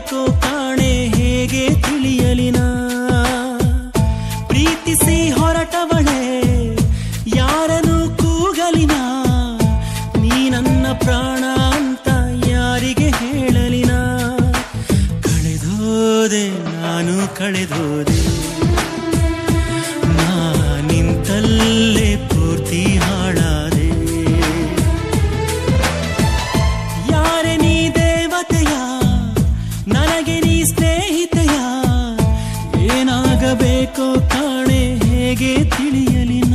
ಏನಾಗಬೇಕೋ ಕಾಣೆ ಹೇಗೆ ತಿಳಿಯಲಿನ ಪ್ರೀತಿಸಿ ಹೊರಟವಳೆ ಯಾರನು ಕೂಗಲಿನ ನೀ ನನ್ನ ಪ್ರಾಣ ಅಂತ ಯಾರಿಗೆ ಹೇಳಲಿನ ಕಳೆದೋದೆ ನಾನು ಕಳೆದೋದೆ ನಾ ನಿಂತಲ್ಲೇ ಪೂರ್ತಿ ಹಾಳಾದೆ ಯಾರೆ ನೀ ದೇವತೆಯ ನನಗೆ ನೀ ಸ್ನೇಹಿತೆಯ ಏನಾಗಬೇಕೋ ಕಾಣೆ ಹೇಗೆ ತಿಳಿಯಲಿನ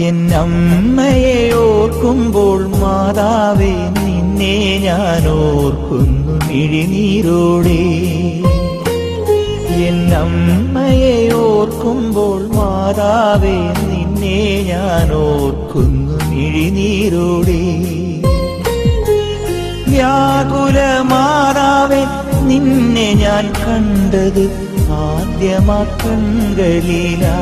എന്നമ്മയെ ഓർക്കുമ്പോൾ മാതാവേ നിന്നെ ഞാൻ ഓർക്കുന്നു മിഴിനീരോടെ. എന്നമ്മയെ ഓർക്കുമ്പോൾ മാതാവേ നിന്നെ ഞാൻ ഓർക്കുന്നു മിഴിനീരോടെ. വ്യാകുല മാതാവേ നിന്നെ ഞാൻ കണ്ടത് ആദ്യമാ കൺകളിലാ.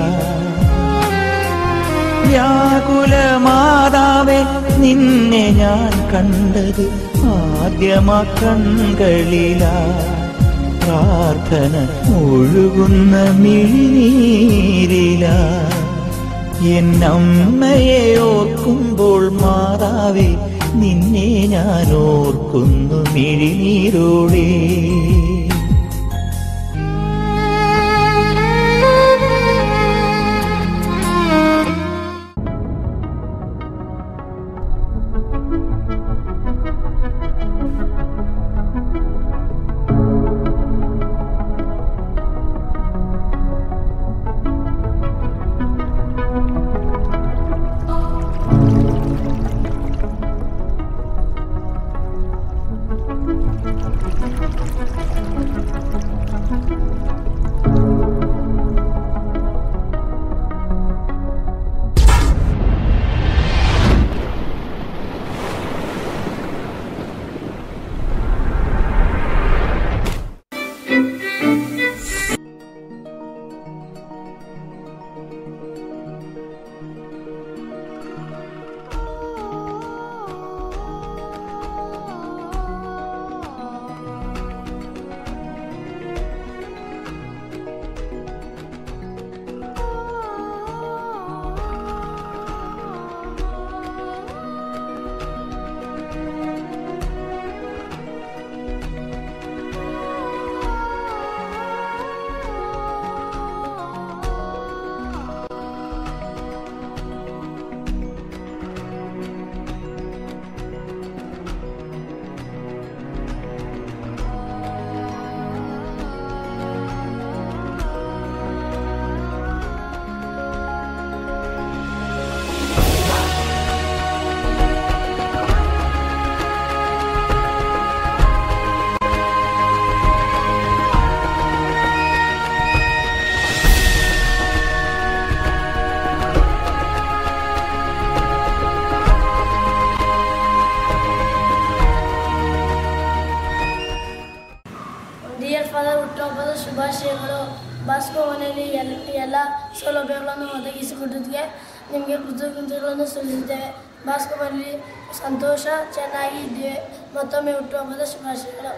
വ്യാകുല മാതാവേ നിന്നെ ഞാൻ കണ്ടത് ആദ്യമാ കൺകളിലാ. പ്രാർത്ഥന ഒഴുകുന്ന മിഴിനീരിലാ. എന്നമ്മയെ ഓർക്കുമ്പോൾ മാതാവേ നിന്നെ ഞാൻ ഓർക്കുന്നു മിഴിനീരോടെ. ಶುಭಾಶಯಗಳು. ಬಾಸ್ಕೋ ಮನೆಯಲ್ಲಿ ಎಲ್ಲ ಸೌಲಭ್ಯಗಳನ್ನು ಒದಗಿಸಿಕೊಟ್ಟಿದ್ದಕ್ಕೆ ನಿಮಗೆ ಕೃತಜ್ಞತೆಗಳನ್ನು ಸಲ್ಲಿಸಿದ್ದೇವೆ. ಬಾಸ್ಕೋ ಮನೆಯಲ್ಲಿ ಸಂತೋಷ, ಚೆನ್ನಾಗಿ ಇದ್ದೇವೆ. ಮತ್ತೊಮ್ಮೆ ಹುಟ್ಟುಹಬ್ಬದ ಶುಭಾಶಯಗಳು.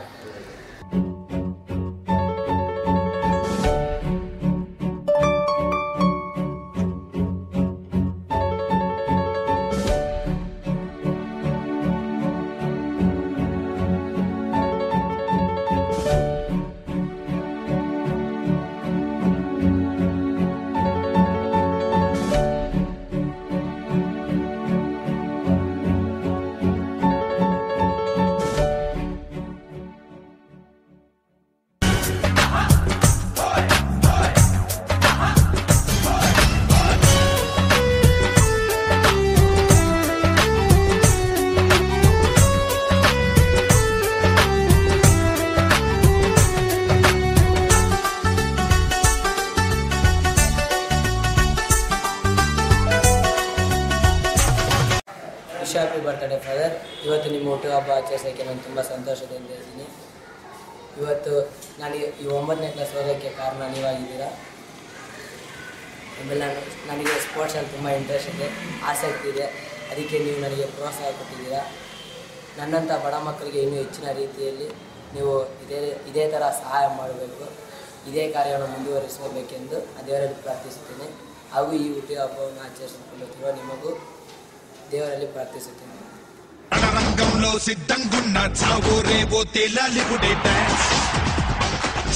Happy birthday father. ಇವತ್ತು ನಿಮ್ಮ ಹುಟ್ಟುಹಬ್ಬ ಆಚರಿಸೋಕ್ಕೆ ನಾನು ತುಂಬ ಸಂತೋಷದಿಂದ ಇದ್ದೀನಿ. ಇವತ್ತು ನನಗೆ ಈ 9ನೇ ಕ್ಲಾಸ್ ಓದೋಕ್ಕೆ ಕಾರಣ ನೀವಾಗಿದ್ದೀರಾ. ಆಮೇಲೆ ನನಗೆ ಸ್ಪೋರ್ಟ್ಸಲ್ಲಿ ತುಂಬ ಇಂಟ್ರೆಸ್ಟ್ ಇದೆ, ಆಸಕ್ತಿ ಇದೆ. ಅದಕ್ಕೆ ನೀವು ನನಗೆ ಪ್ರೋತ್ಸಾಹ ಕೊಟ್ಟಿದ್ದೀರಾ. ನನ್ನಂಥ ಬಡ ಮಕ್ಕಳಿಗೆ ಇನ್ನೂ ಹೆಚ್ಚಿನ ರೀತಿಯಲ್ಲಿ ನೀವು ಇದೇ ಥರ ಸಹಾಯ ಮಾಡಬೇಕು. ಇದೇ ಕಾರ್ಯವನ್ನು ಮುಂದುವರಿಸಬೇಕೆಂದು ದೇವರಲ್ಲಿ ಪ್ರಾರ್ಥಿಸುತ್ತೇನೆ. ಹಾಗೂ ಈ ಹುಟ್ಟುಹಬ್ಬವನ್ನು ಆಚರಿಸಿಕೊಳ್ಳುತ್ತಿರುವ ನಿಮಗೂ ದೇವರಲ್ಲಿ ಪ್ರಾರ್ಥಿಸುತ್ತೇನೆ. రణరంగంలో సిద్ధంగున్న చావో రేవో తేలాలిగుడే డాన్స్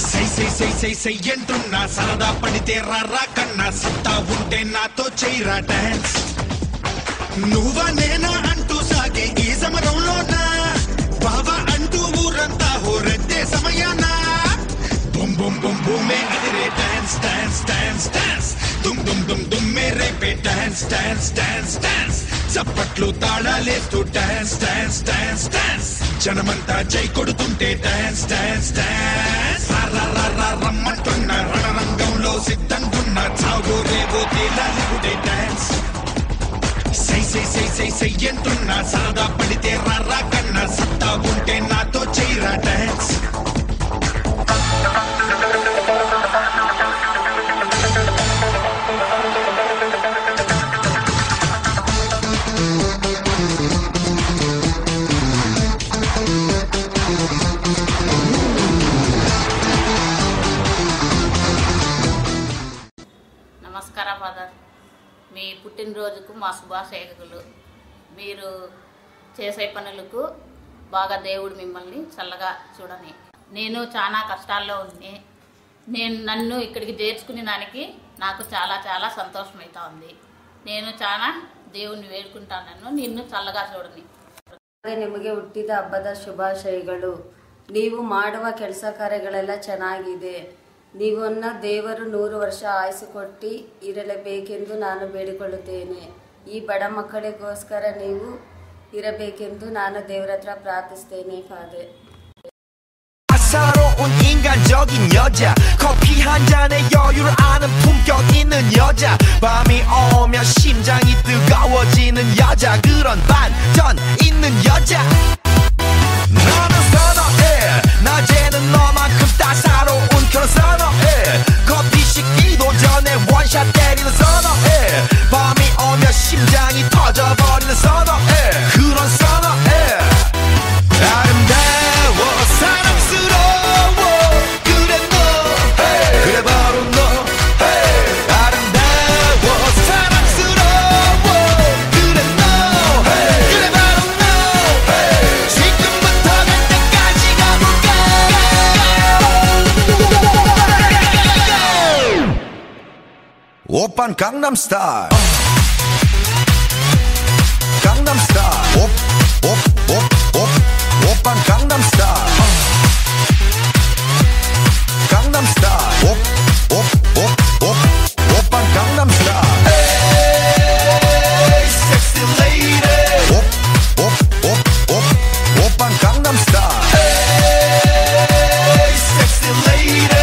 సై సై సై సై సై అంటున్నా సరదా పడితే రారా కన్నా సత్తా ఉంటే నాతో చేయరా డాన్స్ నువ్వా నేనా అంటూ సాగే ఈ సమరంలోనా బావా అంటూ ఊరంతా హోరెత్తే సమయానా బుమ్ బుమ్ బుమ్ బుమే అదిరే డాన్స్ డాన్స్ డాన్స్ డాన్స్ దుమ్ దుమ్ దుమ్ దుమ్ మేరే పే డాన్స్ డాన్స్ డాన్స్ డాన్స్ చప్పట్లు తాళాలేస్తూ డాన్స్ డాన్స్ డాన్స్ డాన్స్ జనమంతా జై కొడుతుంటే డాన్స్ డాన్స్ డాన్స్ రమ్మంటున్న రణరంగంలో సిద్ధంగున్న చావో రేవో తేలాలిగుడే డాన్స్ సై సై సై సై సై అంటున్నా సరదా పడితే రారా కన్నా సత్తా ఉంటే నాతో చేయరా డాన్స్ నమస్కారం ఫాదర్. మీ పుట్టినరోజుకు మా శుభాశయకులు. మీరు చేసే పనులకు బాగా దేవుడు మిమ్మల్ని చల్లగా చూడని. నేను చాలా కష్టాల్లో ఉంది. నన్ను ఇక్కడికి చేర్చుకునే దానికి నాకు చాలా చాలా సంతోషమైతా ఉంది. నేను చాలా దేవుణ్ణి వేడుకుంటాను, నిన్ను ಚಲ್ಲಗಾ చూಡನಿ. ನಿಮಗೆ ಹುಟ್ಟಿದ ಹಬ್ಬದ ಶುಭಾಶಯಗಳು. ನೀವು ಮಾಡುವ ಕೆಲಸ ಕಾರ್ಯಗಳೆಲ್ಲ ಚೆನ್ನಾಗಿದೆ. ನೀವನ್ನ ದೇವರು 100 ವರ್ಷ ಆಯುಸ್ಸು ಕೊಟ್ಟು ಇರಲೇಬೇಕೆಂದು ನಾನು ಬೇಡಿಕೊಳ್ಳುತ್ತೇನೆ. ಈ ಬಡ ಮಕ್ಕಳಿಗೋಸ್ಕರ ನೀವು ಇರಬೇಕೆಂದು ನಾನು ದೇವರ ಹತ್ರ ಪ್ರಾರ್ಥಿಸ್ತೇನೆ father. 사로운 인간적인 여자 커피 한 잔에 여유를 아는 품격 있는 여자 밤이 오면 심장이 뜨거워지는 여자 그런 반전 있는 여자 너는 선어해 낮에는 너만큼 따사로운 그런 선어해 커피 식기도 전에 원샷 때리는 선어해 밤이 오면 심장이 터져버리는 선어해 그런 선어해 아름다워 사랑스러워 그래 너 그래 바로 너 아름다워 사랑스러워 그래 너 그래 바로 너 지금부터 갈 때까지 가볼까 오빤 강남스타일 강남스타일 오빤 강남스타일 강남스타일 오빤 강남스타일 에이 섹시 레이디 오빤 강남스타일 에이 섹시 레이디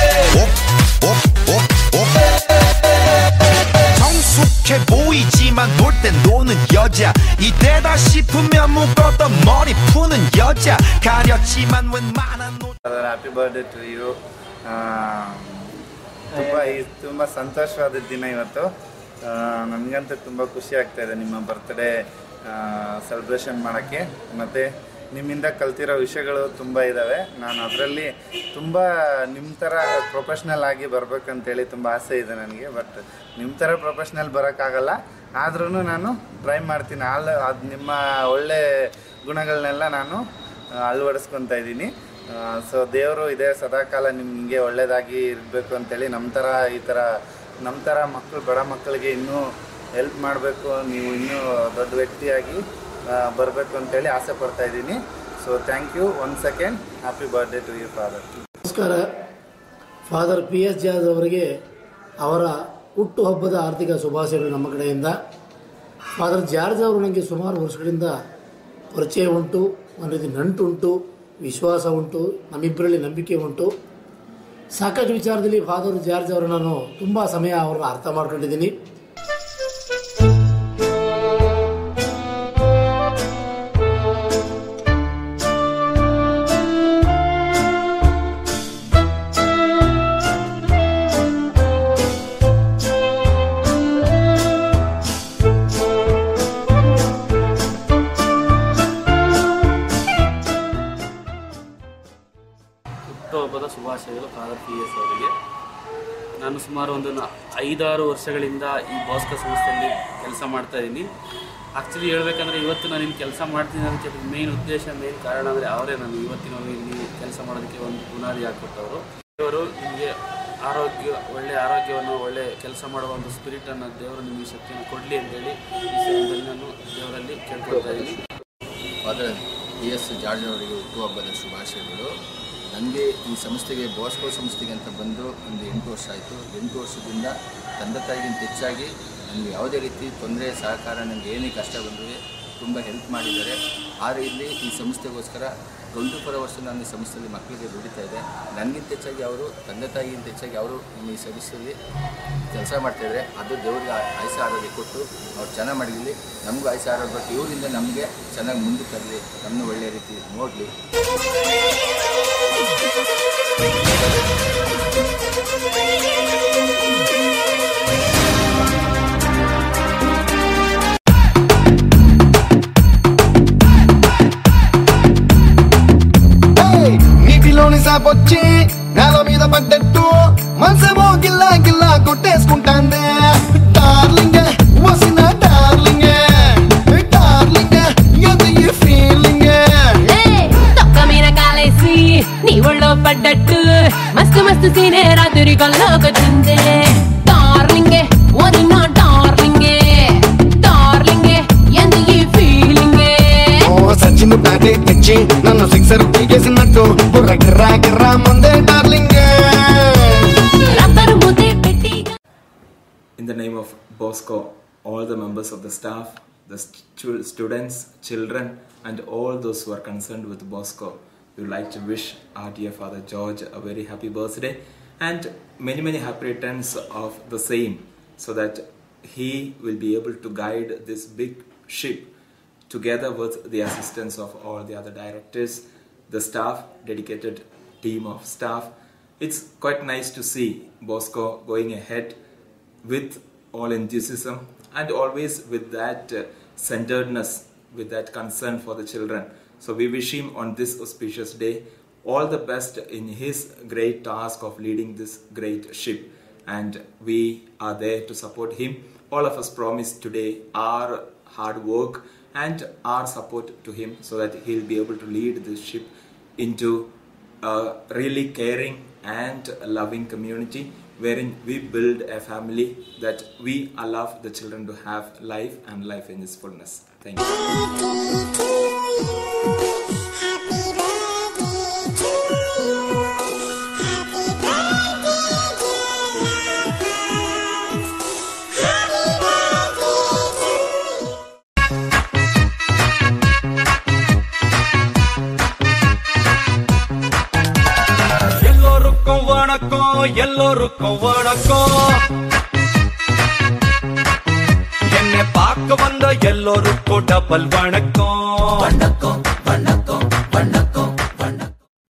성숙해 보이지만 놀 땐 노는 여자 이때다 싶으면 묶었던 머리 푸는 여자 가렸지만 웬만한 happy birthday to you. ತುಂಬ ಸಂತೋಷವಾದ ದಿನ ಇವತ್ತು. ನನಗಂತೂ ತುಂಬ ಖುಷಿ ಆಗ್ತಾಯಿದೆ ನಿಮ್ಮ ಬರ್ತ್ಡೇ ಸೆಲೆಬ್ರೇಷನ್ ಮಾಡೋಕ್ಕೆ. ಮತ್ತು ನಿಮ್ಮಿಂದ ಕಲ್ತಿರೋ ವಿಷಯಗಳು ತುಂಬ ಇದ್ದಾವೆ. ನಾನು ಅದರಲ್ಲಿ ತುಂಬ ನಿಮ್ಮ ಥರ ಪ್ರೊಫೆಷ್ನಲ್ ಆಗಿ ಬರ್ಬೇಕಂತೇಳಿ ತುಂಬ ಆಸೆ ಇದೆ ನನಗೆ. ಬಟ್ ನಿಮ್ಮ ಥರ ಪ್ರೊಫೆಷ್ನಲ್ ಬರೋಕ್ಕಾಗಲ್ಲ, ಆದ್ರೂ ನಾನು ಟ್ರೈ ಮಾಡ್ತೀನಿ. ಅದು ನಿಮ್ಮ ಒಳ್ಳೆ ಗುಣಗಳನ್ನೆಲ್ಲ ನಾನು ಅಳವಡಿಸ್ಕೊತಾ ಇದ್ದೀನಿ. ಸೊ ದೇವರು ಇದೇ ಸದಾಕಾಲ ನಿಮಗೆ ಒಳ್ಳೆಯದಾಗಿ ಇರಬೇಕು ಅಂತೇಳಿ ನಮ್ಮ ಥರ ಮಕ್ಕಳು, ಬಡ ಮಕ್ಕಳಿಗೆ ಇನ್ನೂ ಹೆಲ್ಪ್ ಮಾಡಬೇಕು, ನೀವು ಇನ್ನೂ ದೊಡ್ಡ ವ್ಯಕ್ತಿಯಾಗಿ ಬರಬೇಕು ಅಂತೇಳಿ ಆಸೆ ಪಡ್ತಾ ಇದ್ದೀನಿ. So thank you. Once again happy birthday to you father. ನಮಸ್ಕಾರ. ಫಾದರ್ PS ಜಾರ್ಜ್ ಅವರಿಗೆ ಅವರ ಹುಟ್ಟುಹಬ್ಬದ ಆರ್ಥಿಕ ಶುಭಾಶಯಗಳು ನಮ್ಮ ಕಡೆಯಿಂದ. ಫಾದರ್ ಜಾರ್ಜ್ ಅವರು ನನಗೆ ಸುಮಾರು ವರ್ಷಗಳಿಂದ ಪರಿಚಯ ಉಂಟು, ಒಂದು ರೀತಿ ನಂಟುಂಟು, ವಿಶ್ವಾಸ ಉಂಟು, ನಮ್ಮಿಬ್ಬರಲ್ಲಿ ನಂಬಿಕೆ ಉಂಟು. ಸಾಕಷ್ಟು ವಿಚಾರದಲ್ಲಿ ಫಾದರ್ ಜಾರ್ಜ್ ಅವರು ನಾನು ತುಂಬ ಸಮಯ ಅವ್ರನ್ನ ಅರ್ಥ ಮಾಡ್ಕೊಂಡಿದ್ದೀನಿ. ಹುಟ್ಟುಹಬ್ಬದ ಶುಭಾಶಯಗಳು ಫಾದರ್ PS ಅವರಿಗೆ. ನಾನು ಸುಮಾರು ಒಂದು 5-6 ವರ್ಷಗಳಿಂದ ಈ ಬಾಸ್ಕೋ ಸಂಸ್ಥೆಯಲ್ಲಿ ಕೆಲಸ ಮಾಡ್ತಾ ಇದ್ದೀನಿ. ಆ್ಯಕ್ಚುಲಿ ಹೇಳ್ಬೇಕಂದ್ರೆ ಇವತ್ತು ನಾನು ಇಲ್ಲಿ ಕೆಲಸ ಮಾಡ್ತೀನಿ ಅದಕ್ಕೆ ಮೇನ್ ಉದ್ದೇಶ, ಮೇನ್ ಕಾರಣ ಅಂದರೆ ಅವರೇ ನಾನು ಇವತ್ತಿನ ಇಲ್ಲಿ ಕೆಲಸ ಮಾಡೋದಕ್ಕೆ ಒಂದು ಬುನಾದಿ ಹಾಕ್ಕೊಟ್ಟವರು. ಇವರು ನಿಮಗೆ ಒಳ್ಳೆಯ ಆರೋಗ್ಯವನ್ನು, ಒಳ್ಳೆ ಕೆಲಸ ಮಾಡುವ ಒಂದು ಸ್ಪಿರಿಟನ್ನು ದೇವರು ನಿಮಗೆ ಶಕ್ತಿಯನ್ನು ಕೊಡಲಿ ಅಂತೇಳಿ ಈ ಸಮಯದಲ್ಲಿ ನಾನು ದೇವರಲ್ಲಿ ಕೇಳ್ಕೊಳ್ತಾ ಇದ್ದೀನಿ. ಫಾದರ್ PS ಜಾರ್ಜ್ ಅವರಿಗೆ ಹುಟ್ಟುಹಬ್ಬದ ಶುಭಾಶಯಗಳು. ನನಗೆ ಈ ಸಂಸ್ಥೆಗೆ ಬಾಸ್ಕೋ ಸಂಸ್ಥೆಗೆ ಅಂತ ಬಂದು ಒಂದು 8 ವರ್ಷ ಆಯಿತು. 8 ವರ್ಷದಿಂದ ತಂದೆ ತಾಯಿಗಿಂತ ಹೆಚ್ಚಾಗಿ ನನಗೆ ಯಾವುದೇ ರೀತಿ ತೊಂದರೆ, ಸಹಕಾರ, ನನಗೆ ಏನೇ ಕಷ್ಟ ಬಂದರೆ ತುಂಬ ಹೆಲ್ಪ್ ಮಾಡಿದ್ದಾರೆ. ಆದರೆ ಇಲ್ಲಿ ಈ ಸಂಸ್ಥೆಗೋಸ್ಕರ 24 ವರ್ಷ ನಾನು ಈ ಸಂಸ್ಥೆಯಲ್ಲಿ ಮಕ್ಕಳಿಗೆ ದುಡಿತಾ ಇದೆ. ನನಗಿಂತ ಹೆಚ್ಚಾಗಿ ಅವರು, ತಂದೆ ತಾಯಿಗಿಂತ ಹೆಚ್ಚಾಗಿ ಅವರು ಈ ಸಂಸ್ಥೆಯಲ್ಲಿ ಕೆಲಸ ಮಾಡ್ತಾಯಿದ್ದಾರೆ. ಅದು ದೇವರಿಗೆ ಆಯುಷ್ಯ ಆರೋಗ್ಯ ಕೊಟ್ಟು ಅವ್ರು ಚೆನ್ನಾಗಿ ಮಾಡಿರಲಿ, ನಮಗೂ ಆಯುಷ್ಯ ಆರೋಗ್ಯ ಕೊಟ್ಟು ಇವರಿಂದ ನಮಗೆ ಚೆನ್ನಾಗಿ ಮುಂದೆ ತರಲಿ, ನಮ್ಮನ್ನು ಒಳ್ಳೆಯ ರೀತಿ ನೋಡಲಿ. నీటిలోని సాపొచ్చి నేల మీద పడ్డట్టు మనసేమో గిల్లా గిల్లా కొట్టేసుకుంటాందే. డార్లింగ్ వసిన డార్లింగ్, డార్లింగ్ అది ఈ ఫీలింగ్. తొక్క మీద కాలేసి నీ ఒళ్ళో పడ్డట్టు మస్తు మస్తు సీనే రాత్రి కల్లోకొచ్చిందే. డార్లింగ్ వదిన డార్లింగ్, డార్లింగ్ ఎందు ఈ ఫీలింగ్. సచిన్ బ్యాటే తెచ్చి నన్ను సిక్సర్ పీకేసినట్టు బుర్ర గిర్రా గిర్రా ముందే darling. In the name of Bosco, all the members of the staff, the students, children and all those who are concerned with Bosco, we would like to wish our dear Father George a very happy birthday and many happy returns of the same, so that he will be able to guide this big ship together with the assistance of all the other directors, the staff, dedicated team of staff. It's quite nice to see Bosco going ahead with all enthusiasm and always with that centeredness, with that concern for the children. So we wish him on this auspicious day all the best in his great task of leading this great ship, and we are there to support him. All of us promise today our hard work and our support to him, so that he'll be able to lead this ship into a really caring and loving community, wherein we build a family that we allow the children to have life and life in its fullness. Thank you. எல்லோருக்கும் வணக்கம். என்னை பார்க்க வந்த எல்லோருக்கும் double வணக்கம். வணக்கம் வணக்கம்